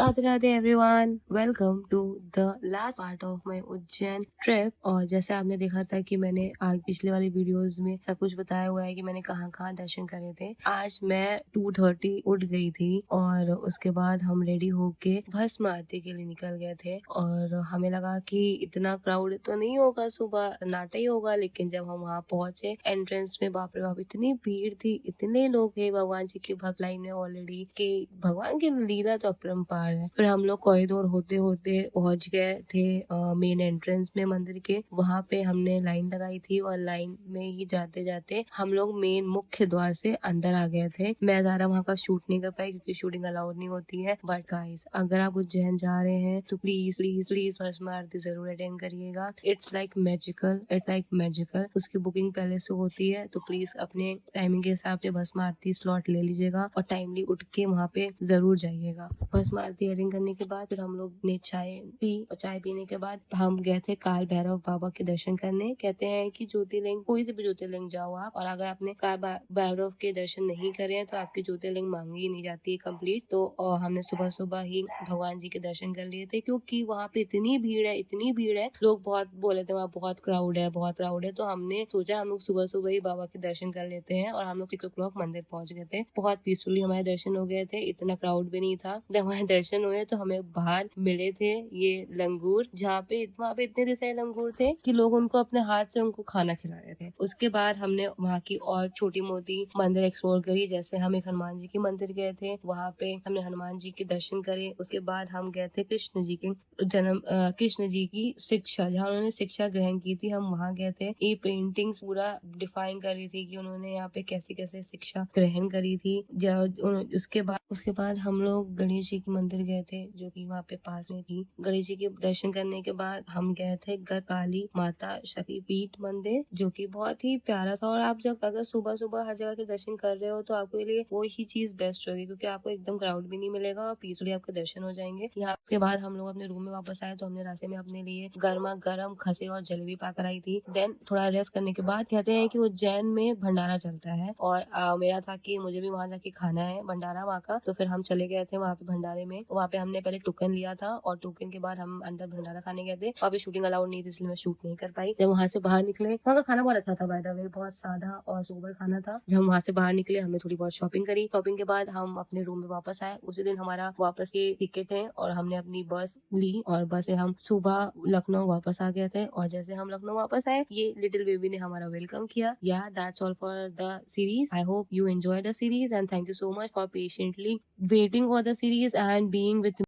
Radhe Radhe everyone, welcome to the last part of my Ujjain trip. और जैसे आपने देखा था कि मैंने आज पिछले वाली वीडियोस में सब कुछ बताया हुआ है कि मैंने कहाँ कहाँ दर्शन करे थे। आज मैं 2:30 उठ गई थी और उसके बाद हम रेडी होके भस्म आरती के लिए निकल गए थे। और हमें लगा कि इतना क्राउड तो नहीं होगा, सुबह नाटा ही होगा, लेकिन जब हम वहाँ पहुंचे एंट्रेंस में, बाप रे बाप इतनी भीड़ थी, इतने लोग थे भगवान जी की भक्त लाइन में ऑलरेडी कि भगवान की लीला तो अपरंपार है। फिर हम लोग कॉरिडोर होते होते पहुंच गए थे मेन एंट्रेंस में मंदिर के। वहां पे हमने लाइन लगाई थी और लाइन में ही जाते जाते हम लोग मेन मुख्य द्वार से अंदर आ गए थे। मैं ज़्यादा वहाँ का शूट नहीं कर पाई क्योंकि शूटिंग अलाउड नहीं होती है। बट गाइस, अगर आप उज्जैन जा रहे हैं तो प्लीज प्लीज प्लीज भस्म आरती जरूर अटेंड करिएगा। It's like magical. उसकी बुकिंग पहले से होती है, तो प्लीज अपने टाइमिंग के हिसाब से भस्म आरती स्लॉट ले लीजिएगा और टाइमली उठ के वहाँ पे जरूर जाइएगा। भस्म आरती अटेंड करने के बाद फिर हम लोग ने चाय पी और चाय पीने के बाद हम गए थे काल भैरव बाबा के दर्शन करने। कहते हैं कि ज्योतिर्लिंग, कोई से भी ज्योतिर्लिंग जाओ आप, और अगर आपने काल भैरव के दर्शन नहीं करे हैं तो आपकी ज्योतिर्लिंग मांगी ही नहीं जाती है कंप्लीट। तो हमने सुबह सुबह ही भगवान जी के दर्शन कर लिए थे क्योंकि वहाँ पे इतनी भीड़ है, लोग बहुत बोले थे वहाँ बहुत क्राउड है। तो हमने सोचा हम लोग सुबह सुबह ही बाबा के दर्शन कर लेते हैं और हम लोग 6 o'clock मंदिर पहुंच गए थे। बहुत पीसफुली हमारे दर्शन हो गए थे, इतना क्राउड भी नहीं था। जब हमारे दर्शन हुए तो हमें बाहर मिले थे ये लंगूर, जहाँ पे वहाँ पे इतने सारे लंगूर थे कि लोग उनको अपने हाथ से उनको खाना खिला रहे थे। उसके बाद हमने वहाँ की और छोटी मोटी मंदिर एक्सप्लोर करी। जैसे हम एक हनुमान जी के मंदिर गए थे, वहाँ पे हमने हनुमान जी के दर्शन करे। उसके बाद हम गए थे कृष्ण जी के जन्म, कृष्ण जी की शिक्षा, जहाँ उन्होंने शिक्षा ग्रहण की थी, हम वहाँ गए थे। ये पेंटिंग्स पूरा डिफाइन कर रही थी कि उन्होंने यहाँ पे कैसे कैसे शिक्षा ग्रहण करी थी। उसके बाद हम लोग गणेश जी के मंदिर गए थे जो कि वहाँ पे पास में थी। गणेश जी के दर्शन करने के बाद हम गए थे काली माता शक्तिपीठ मंदिर, जो कि बहुत ही प्यारा था। और आप जब अगर सुबह सुबह हर जगह के दर्शन कर रहे हो तो आपके लिए वो ही चीज बेस्ट होगी क्योंकि आपको एकदम क्राउड भी नहीं मिलेगा और पीसफुली आपके दर्शन हो जाएंगे। यहाँ के बाद हम लोग अपने रूम में वापस आए तो हमने रास्ते में अपने लिए गर्मा गर्म खसे और जलेबी पाकर आई थी। देन थोड़ा रेस्ट करने के बाद कहते हैं कि उज्जैन में भंडारा चलता है और मेरा था कि मुझे भी वहाँ जाके खाना है भंडारा वहाँ का। तो फिर हम चले गए थे वहाँ पे भंडारे में। वहाँ पे हमने पहले टोकन लिया था और टोकन के बाद हम अंदर भंडारा खाने गए थे। वहाँ पे शूटिंग अलाउड नहीं थी इसलिए मैं शूट नहीं कर पाई। जब वहाँ से बाहर निकले, वहाँ का खाना बहुत अच्छा था, बाय द वे बहुत सादा और सोबर खाना था। जब हम वहाँ से बाहर निकले हमने थोड़ी बहुत शॉपिंग करी। शॉपिंग के बाद हम अपने रूम में वापस आए। उसी दिन हमारा वापस के टिकट है और हमने अपनी बस ली और बस से हम सुबह लखनऊ वापस आ गए थे। और जैसे हम लखनऊ वापस आए, ये लिटिल बेबी ने हमारा वेलकम किया। या that's all for the series. I hope you enjoy the series and thank you so much for patiently waiting for the series and being with